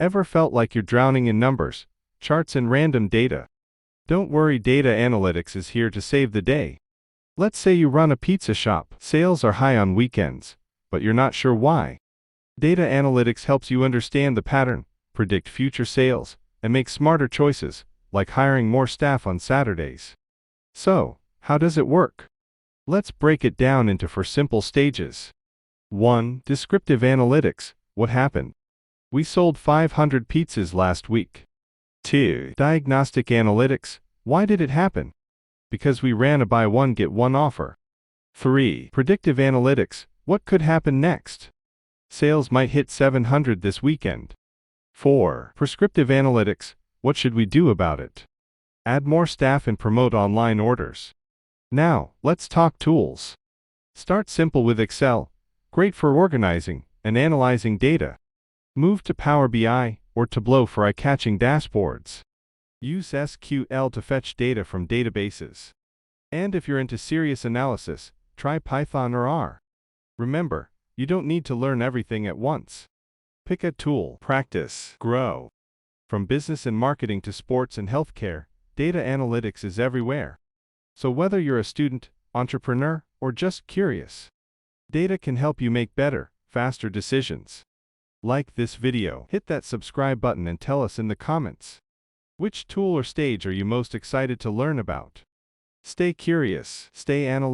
Ever felt like you're drowning in numbers, charts, and random data? Don't worry, data analytics is here to save the day. Let's say you run a pizza shop. Sales are high on weekends, but you're not sure why. Data analytics helps you understand the pattern, predict future sales, and make smarter choices, like hiring more staff on Saturdays. So, how does it work? Let's break it down into 4 simple stages. 1. Descriptive analytics. What happened? We sold 500 pizzas last week. 2. Diagnostic analytics. Why did it happen? Because we ran a buy one get one offer. 3. Predictive analytics. What could happen next? Sales might hit 700 this weekend. 4. Prescriptive analytics. What should we do about it? Add more staff and promote online orders. Now, let's talk tools. Start simple with Excel, great for organizing and analyzing data. Move to Power BI or Tableau for eye-catching dashboards. Use SQL to fetch data from databases. And if you're into serious analysis, try Python or R. Remember, you don't need to learn everything at once. Pick a tool, practice, grow. From business and marketing to sports and healthcare, data analytics is everywhere. So whether you're a student, entrepreneur, or just curious, data can help you make better, faster decisions. Like this video, hit that subscribe button and tell us in the comments. Which tool or stage are you most excited to learn about? Stay curious, stay analytical.